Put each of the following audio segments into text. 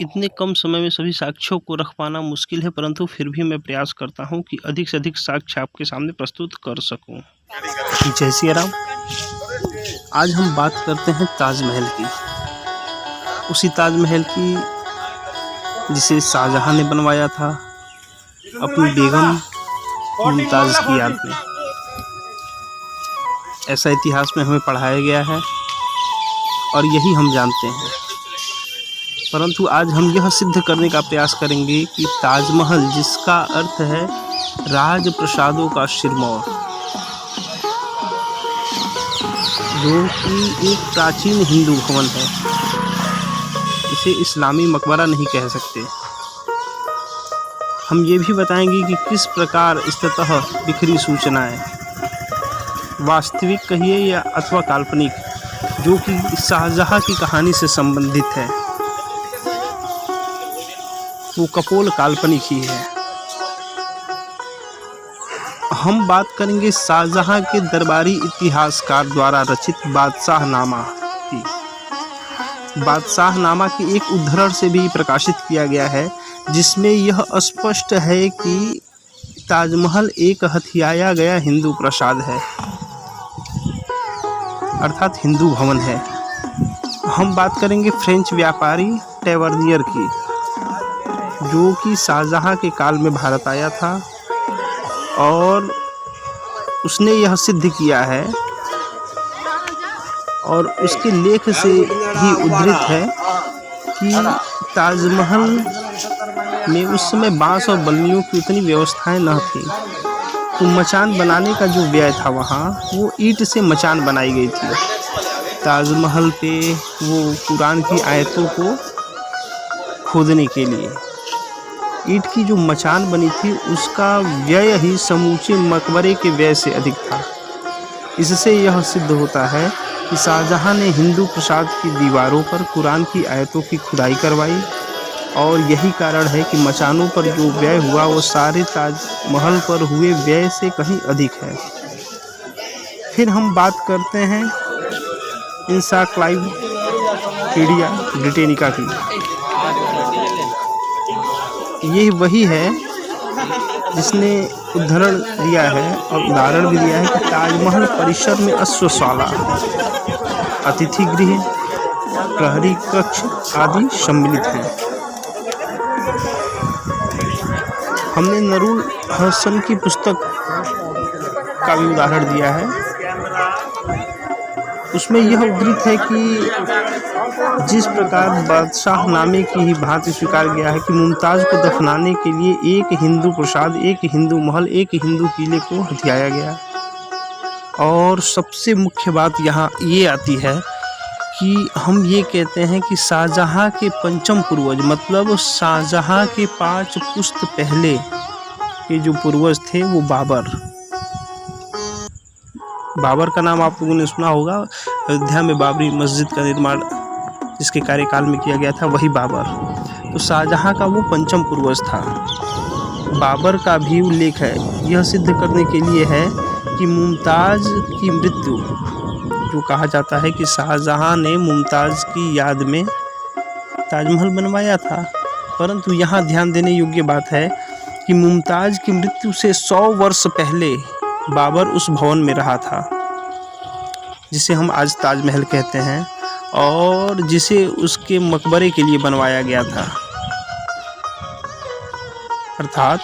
इतने कम समय में सभी साक्ष्यों को रख पाना मुश्किल है, परंतु फिर भी मैं प्रयास करता हूँ कि अधिक से अधिक साक्ष्य आपके सामने प्रस्तुत कर सकूँ। जय सिया राम। आज हम बात करते हैं ताजमहल की, उसी ताजमहल की जिसे शाहजहां ने बनवाया था अपनी बेगम मुमताज़ की याद में। ऐसा इतिहास में हमें पढ़ाया गया है और यही हम जानते हैं, परंतु आज हम यह सिद्ध करने का प्रयास करेंगे कि ताजमहल, जिसका अर्थ है राजप्रसादों का सिरमौर, जो कि एक प्राचीन हिंदू भवन है, इसे इस्लामी मकबरा नहीं कह सकते। हम ये भी बताएंगे कि किस प्रकार इस्ततः बिखरी सूचनाएं, वास्तविक कहिए या अथवा काल्पनिक, जो कि शाहजहां की कहानी से संबंधित है, वो कपोल काल्पनिक ही है। हम बात करेंगे शाहजहां के दरबारी इतिहासकार द्वारा रचित बादशाहनामा की। बादशाहनामा की एक उद्धरण से भी प्रकाशित किया गया है, जिसमें यह स्पष्ट है कि ताजमहल एक हथियाया गया हिंदू प्रसाद है, अर्थात हिंदू भवन है। हम बात करेंगे फ्रेंच व्यापारी टेवर्नियर की, जो कि शाहजहां के काल में भारत आया था और उसने यह सिद्ध किया है और उसके लेख से ही उद्धृत है कि ताजमहल में उस समय बांस और बल्लियों की उतनी व्यवस्थाएं न थी, तो मचान बनाने का जो व्यय था वहाँ, वो ईंट से मचान बनाई गई थी। ताजमहल पे वो कुरान की आयतों को खोदने के लिए ईंट की जो मचान बनी थी, उसका व्यय ही समूचे मकबरे के व्यय से अधिक था। इससे यह सिद्ध होता है कि शाहजहां ने हिंदू प्रसाद की दीवारों पर कुरान की आयतों की खुदाई करवाई, और यही कारण है कि मचानों पर जो व्यय हुआ वो सारे ताजमहल पर हुए व्यय से कहीं अधिक है। फिर हम बात करते हैं इंसाइक्लोपीडिया ब्रिटेनिका की। ये वही है जिसने उद्धरण दिया है और उदाहरण भी दिया है कि ताजमहल परिसर में अश्वशाला, अतिथि गृह, प्रहरी कक्ष आदि सम्मिलित हैं। हमने नूरुल हसन की पुस्तक का भी उदाहरण दिया है, उसमें यह उद्धृत है कि जिस प्रकार बादशाहनामे की ही भांति स्वीकार गया है कि मुमताज़ को दफनाने के लिए एक हिंदू प्रसाद, एक हिंदू महल, एक हिंदू किले को हथियाया गया। और सबसे मुख्य बात यहाँ ये आती है कि हम ये कहते हैं कि शाहजहां के पंचम पूर्वज, मतलब शाहजहां के 5 पुश्त पहले के जो पूर्वज थे वो बाबर का नाम आप लोगों ने सुना होगा। अयोध्या में बाबरी मस्जिद का निर्माण जिसके कार्यकाल में किया गया था, वही बाबर। तो शाहजहां का वो पंचम पूर्वज था। बाबर का भी उल्लेख है, यह सिद्ध करने के लिए है कि मुमताज़ की मृत्यु, जो कहा जाता है कि शाहजहां ने मुमताज़ की याद में ताजमहल बनवाया था, परंतु यहाँ ध्यान देने योग्य बात है कि मुमताज़ की मृत्यु से 100 वर्ष पहले बाबर उस भवन में रहा था, जिसे हम आज ताजमहल कहते हैं, और जिसे उसके मकबरे के लिए बनवाया गया था। अर्थात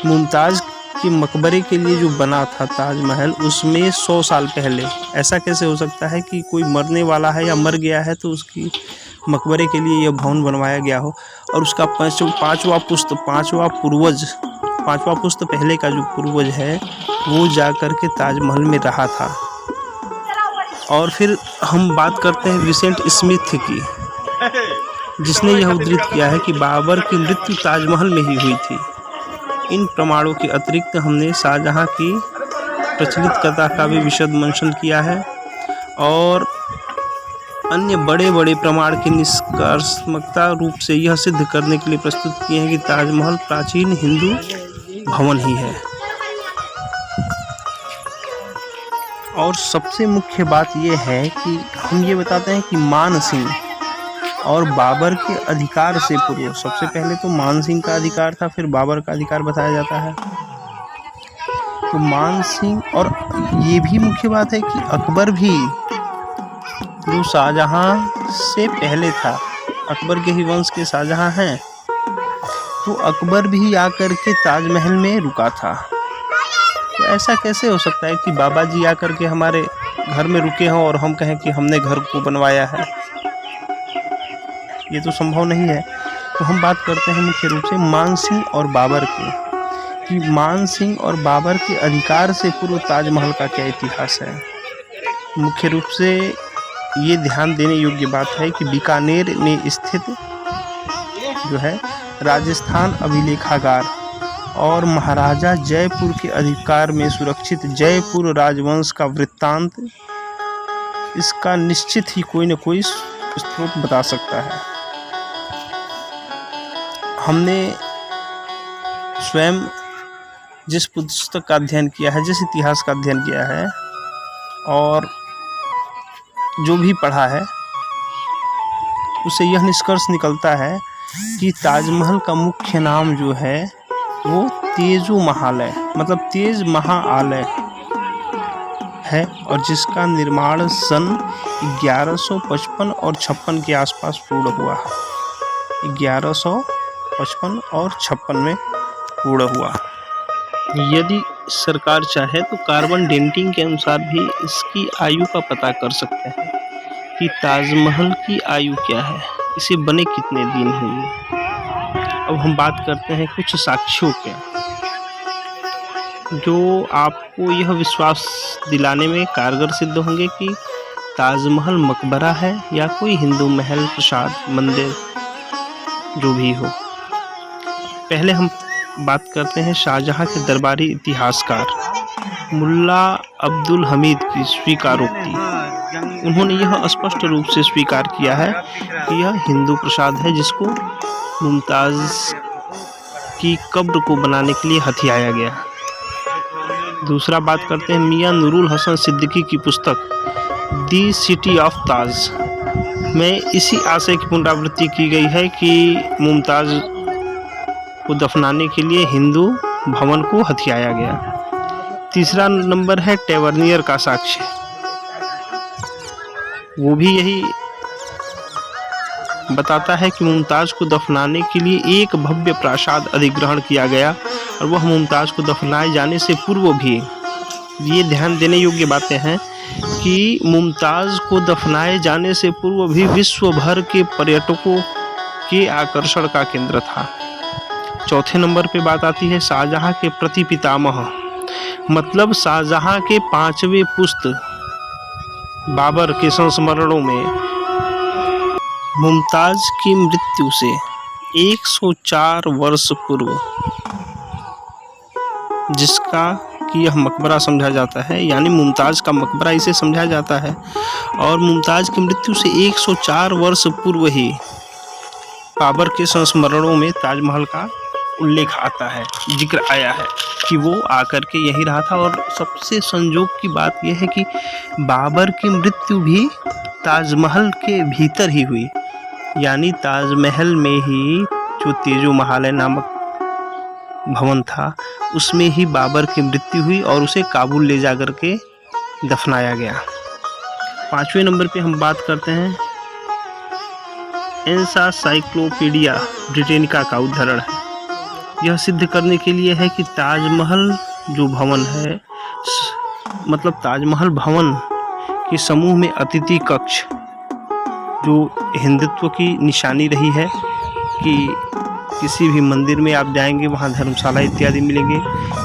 मुमताज़ के मकबरे के लिए जो बना था ताजमहल, उसमें 100 साल पहले। ऐसा कैसे हो सकता है कि कोई मरने वाला है या मर गया है तो उसकी मकबरे के लिए यह भवन बनवाया गया हो, और उसका पांचवा पुश्त पहले का जो पूर्वज है वो जा कर के ताजमहल में रहा था। और फिर हम बात करते हैं विसेंट स्मिथ की, जिसने यह उद्धृत किया है कि बाबर की मृत्यु ताजमहल में ही हुई थी। इन प्रमाणों के अतिरिक्त हमने शाहजहां की प्रचलित कथा का भी विशद मंथन किया है और अन्य बड़े बड़े प्रमाण के निष्कर्षात्मक रूप से यह सिद्ध करने के लिए प्रस्तुत किए हैं कि ताजमहल प्राचीन हिंदू भवन ही है। और सबसे मुख्य बात यह है कि हम ये बताते हैं कि मान सिंह और बाबर के अधिकार से पूर्व। सबसे पहले तो मान सिंह का अधिकार था, फिर बाबर का अधिकार बताया जाता है। तो मान सिंह, और ये भी मुख्य बात है कि अकबर भी जो शाहजहां से पहले था, अकबर के ही वंश के शाहजहां हैं, तो अकबर भी आकर के ताजमहल में रुका था। तो ऐसा कैसे हो सकता है कि बाबा जी आकर के हमारे घर में रुके हों और हम कहें कि हमने घर को बनवाया है? ये तो संभव नहीं है। तो हम बात करते हैं मुख्य रूप से मान सिंह और बाबर की, कि मान सिंह और बाबर के अधिकार से पूर्व ताजमहल का क्या इतिहास है। मुख्य रूप से ये ध्यान देने योग्य बात है कि बीकानेर में स्थित जो है राजस्थान अभिलेखागार और महाराजा जयपुर के अधिकार में सुरक्षित जयपुर राजवंश का वृत्तांत इसका निश्चित ही कोई न कोई स्रोत बता सकता है। हमने स्वयं जिस पुस्तक का अध्ययन किया है, जिस इतिहास का अध्ययन किया है और जो भी पढ़ा है, उससे यह निष्कर्ष निकलता है कि ताजमहल का मुख्य नाम जो है वो तेजो महालय, मतलब तेज महाआलय है, और जिसका निर्माण सन 1155 और 56 के आसपास पूर्ण हुआ है। 1155 और 56 में पूर्ण हुआ। यदि सरकार चाहे तो कार्बन डेटिंग के अनुसार भी इसकी आयु का पता कर सकते हैं कि ताजमहल की आयु क्या है, इसे बने कितने दिन हुए। अब हम बात करते हैं कुछ साक्ष्यों के, जो आपको यह विश्वास दिलाने में कारगर सिद्ध होंगे कि ताजमहल मकबरा है या कोई हिंदू महल, प्रसाद, मंदिर, जो भी हो। पहले हम बात करते हैं शाहजहां के दरबारी इतिहासकार मुल्ला अब्दुल हमीद की स्वीकारोक्ति। उन्होंने यह स्पष्ट रूप से स्वीकार किया है कि यह हिंदू प्रसाद है जिसको मुमताज़ की कब्र को बनाने के लिए हथियाया गया। दूसरा बात करते हैं मियां नूरुल हसन सिद्दीकी की पुस्तक दी सिटी ऑफ ताज में इसी आशय की पुनरावृत्ति की गई है कि मुमताज़ को दफनाने के लिए हिंदू भवन को हथियाया गया। तीसरा नंबर है टेवर्नियर का साक्ष्य, वो भी यही बताता है कि मुमताज़ को दफनाने के लिए एक भव्य प्रासाद अधिग्रहण किया गया और वह मुमताज़ को दफनाए जाने से पूर्व भी। ये ध्यान देने योग्य बातें हैं कि मुमताज़ को दफनाए जाने से पूर्व भी विश्व भर के पर्यटकों के आकर्षण का केंद्र था। चौथे नंबर पे बात आती है शाहजहां के प्रति पितामह, मतलब शाहजहां के 5वें पुत्र बाबर के संस्मरणों में मुमताज़ की मृत्यु से 104 वर्ष पूर्व, जिसका कि यह मकबरा समझा जाता है, यानी मुमताज़ का मकबरा इसे समझा जाता है, और मुमताज़ की मृत्यु से 104 वर्ष पूर्व ही बाबर के संस्मरणों में ताजमहल का उल्लेख आता है, जिक्र आया है कि वो आकर के यही रहा था। और सबसे संजोग की बात यह है कि बाबर की मृत्यु भी ताजमहल के भीतर ही हुई, यानी ताजमहल में ही जो तेजो महालय नामक भवन था उसमें ही बाबर की मृत्यु हुई और उसे काबुल ले जाकर के दफनाया गया। 5वें नंबर पे हम बात करते हैं एनसाइक्लोपीडिया ब्रिटेनिका का उद्धरण है। यह सिद्ध करने के लिए है कि ताजमहल जो भवन है, मतलब ताजमहल भवन के समूह में अतिथि कक्ष, जो हिंदुत्व की निशानी रही है कि किसी भी मंदिर में आप जाएंगे वहाँ धर्मशाला इत्यादि मिलेंगे,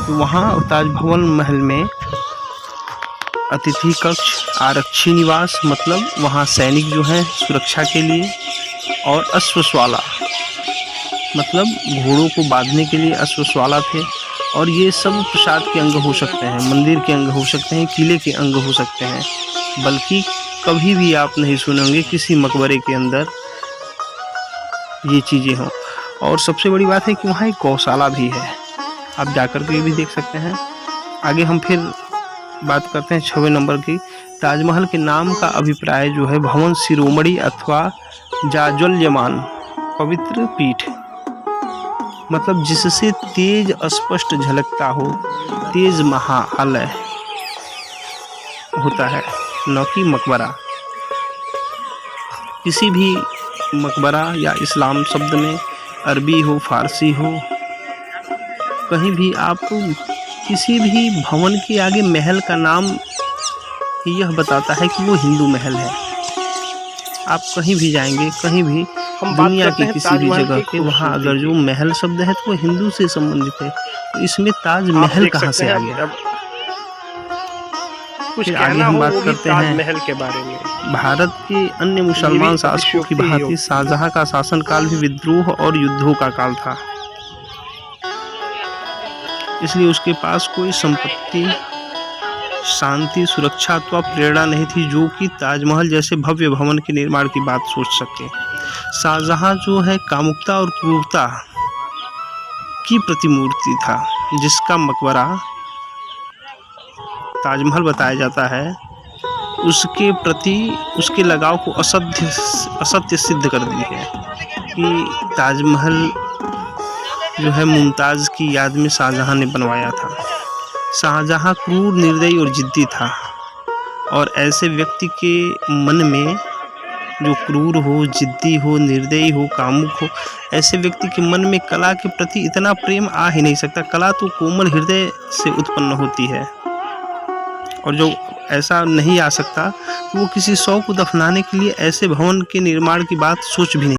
तो वहाँ ताज भवन महल में अतिथि कक्ष, आरक्षी निवास, मतलब वहाँ सैनिक जो हैं सुरक्षा के लिए, और अश्वशाला, मतलब घोड़ों को बांधने के लिए अश्वशाला थे। और ये सब प्रसाद के अंग हो सकते हैं, मंदिर के अंग हो सकते हैं, किले के अंग हो सकते हैं, बल्कि कभी भी आप नहीं सुनेंगे किसी मकबरे के अंदर ये चीज़ें हों। और सबसे बड़ी बात है कि वहाँ एक गौशाला भी है, आप जाकर के भी देख सकते हैं। आगे हम फिर बात करते हैं 6वें नंबर की। ताजमहल के नाम का अभिप्राय जो है भवन शिरोमणि अथवा जाज्वल्यमान पवित्र पीठ, मतलब जिससे तेज स्पष्ट झलकता हो, तेज महालय होता है, न कि मकबरा। किसी भी मकबरा या इस्लाम शब्द में अरबी हो, फारसी हो, कहीं भी आप किसी भी भवन के आगे महल का नाम यह बताता है कि वो हिंदू महल है। आप कहीं भी जाएंगे, कहीं भी दुनिया की किसी भी जगह पे, वहाँ अगर जो महल शब्द है तो वो हिंदू से संबंधित है। तो इसमें ताजमहल कहाँ से आ गया? फिर आगे हम बात करते हैं महल के बारे में। भारत के अन्य मुसलमान शासकों की भांति शाहजहां का शासनकाल भी विद्रोह और युद्धों का काल था, इसलिए उसके पास कोई संपत्ति, शांति, सुरक्षा अथवा प्रेरणा नहीं थी जो कि ताजमहल जैसे भव्य भवन के निर्माण की बात सोच सके। शाहजहां जो है कामुकता और क्रूरता की प्रतिमूर्ति था, जिसका मकबरा ताजमहल बताया जाता है। उसके प्रति उसके लगाव को असत्य सिद्ध कर दी है कि ताजमहल जो है मुमताज़ की याद में शाहजहां ने बनवाया था। शाहजहां क्रूर, निर्दयी और जिद्दी था, और ऐसे व्यक्ति के मन में जो क्रूर हो, जिद्दी हो, निर्दयी हो, कामुक हो, ऐसे व्यक्ति के मन में कला के प्रति इतना प्रेम आ ही नहीं सकता। कला तो कोमल हृदय से उत्पन्न होती है, और जो ऐसा नहीं आ सकता तो वो किसी शौक को दफनाने के लिए ऐसे भवन के निर्माण की बात सोच भी नहीं